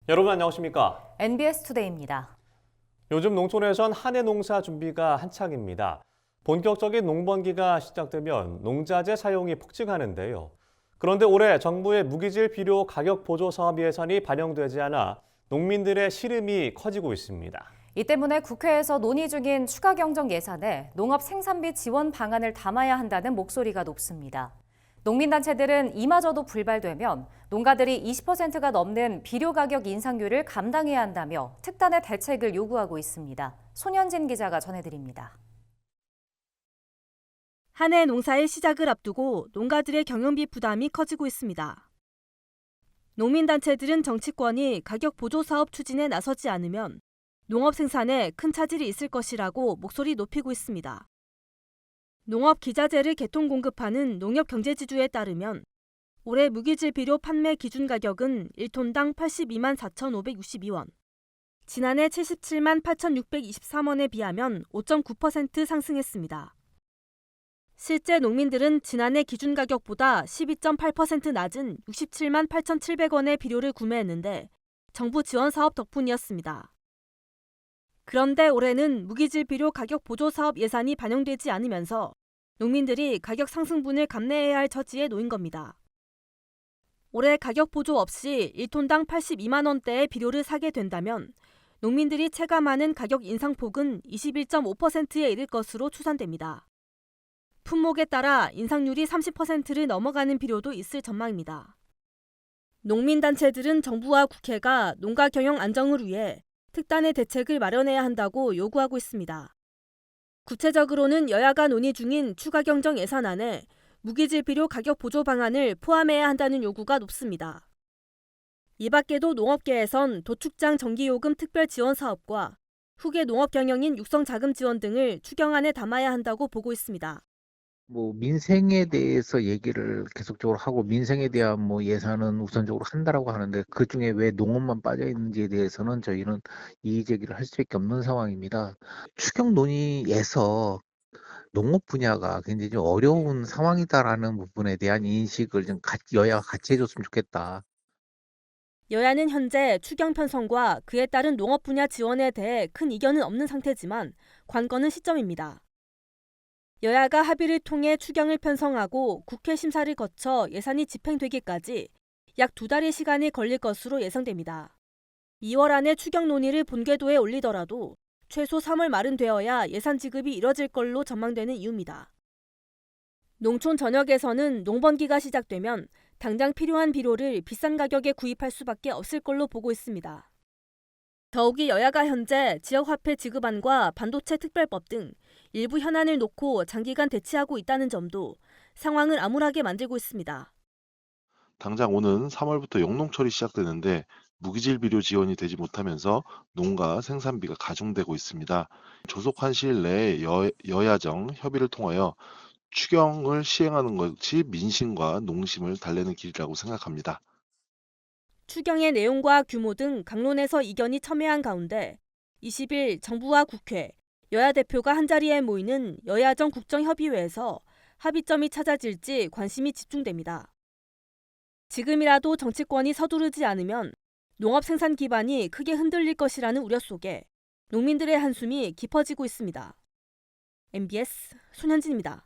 여러분 안녕하십니까? NBS 투데이입니다. 요즘 농촌에선 한해 농사 준비가 한창입니다. 본격적인 농번기가 시작되면 농자재 사용이 폭증하는데요. 그런데 올해 정부의 무기질 비료 가격 보조 사업 예산이 반영되지 않아 농민들의 시름이 커지고 있습니다. 이 때문에 국회에서 논의 중인 추가 경정 예산에 농업 생산비 지원 방안을 담아야 한다는 목소리가 높습니다. 농민단체들은 이마저도 불발되면 농가들이 20%가 넘는 비료 가격 인상률을 감당해야 한다며 특단의 대책을 요구하고 있습니다. 손현진 기자가 전해드립니다. 한 해 농사의 시작을 앞두고 농가들의 경영비 부담이 커지고 있습니다. 농민단체들은 정치권이 가격 보조 사업 추진에 나서지 않으면 농업 생산에 큰 차질이 있을 것이라고 목소리 높이고 있습니다. 농업 기자재를 개통 공급하는 농협경제지주에 따르면 올해 무기질 비료 판매 기준 가격은 1톤당 82만 4,562원, 지난해 77만 8,623원에 비하면 5.9% 상승했습니다. 실제 농민들은 지난해 기준 가격보다 12.8% 낮은 67만 8,700원의 비료를 구매했는데 정부 지원 사업 덕분이었습니다. 그런데 올해는 무기질 비료 가격 보조 사업 예산이 반영되지 않으면서 농민들이 가격 상승분을 감내해야 할 처지에 놓인 겁니다. 올해 가격 보조 없이 1톤당 82만 원대의 비료를 사게 된다면 농민들이 체감하는 가격 인상폭은 21.5%에 이를 것으로 추산됩니다. 품목에 따라 인상률이 30%를 넘어가는 비료도 있을 전망입니다. 농민단체들은 정부와 국회가 농가 경영 안정을 위해 특단의 대책을 마련해야 한다고 요구하고 있습니다. 구체적으로는 여야가 논의 중인 추가 경정 예산안에 무기질 비료 가격 보조 방안을 포함해야 한다는 요구가 높습니다. 이 밖에도 농업계에선 도축장 정기요금 특별 지원 사업과 후계 농업 경영인 육성 자금 지원 등을 추경안에 담아야 한다고 보고 있습니다. 민생에 대해서 얘기를 계속적으로 하고 민생에 대한 예산은 우선적으로 한다라고 하는데 그중에 왜 농업만 빠져 있는지에 대해서는 저희는 이의 제기를 할 수밖에 없는 상황입니다. 추경 논의에서 농업 분야가 굉장히 좀 어려운 상황이다라는 부분에 대한 인식을 좀 여야가 같이 해줬으면 좋겠다. 여야는 현재 추경 편성과 그에 따른 농업 분야 지원에 대해 큰 이견은 없는 상태지만 관건은 시점입니다. 여야가 합의를 통해 추경을 편성하고 국회 심사를 거쳐 예산이 집행되기까지 약 2달의 시간이 걸릴 것으로 예상됩니다. 2월 안에 추경 논의를 본궤도에 올리더라도 최소 3월 말은 되어야 예산 지급이 이뤄질 걸로 전망되는 이유입니다. 농촌 전역에서는 농번기가 시작되면 당장 필요한 비료를 비싼 가격에 구입할 수밖에 없을 걸로 보고 있습니다. 더욱이 여야가 현재 지역화폐 지급안과 반도체 특별법 등 일부 현안을 놓고 장기간 대치하고 있다는 점도 상황을 암울하게 만들고 있습니다. 당장 오는 3월부터 영농철이 시작되는데 무기질 비료 지원이 되지 못하면서 농가 생산비가 가중되고 있습니다. 조속한 시일 내에 여야정 협의를 통하여 추경을 시행하는 것이 민심과 농심을 달래는 길이라고 생각합니다. 추경의 내용과 규모 등 강론에서 이견이 첨예한 가운데 20일 정부와 국회, 여야 대표가 한자리에 모이는 여야정 국정협의회에서 합의점이 찾아질지 관심이 집중됩니다. 지금이라도 정치권이 서두르지 않으면 농업 생산 기반이 크게 흔들릴 것이라는 우려 속에 농민들의 한숨이 깊어지고 있습니다. MBS 손현진입니다.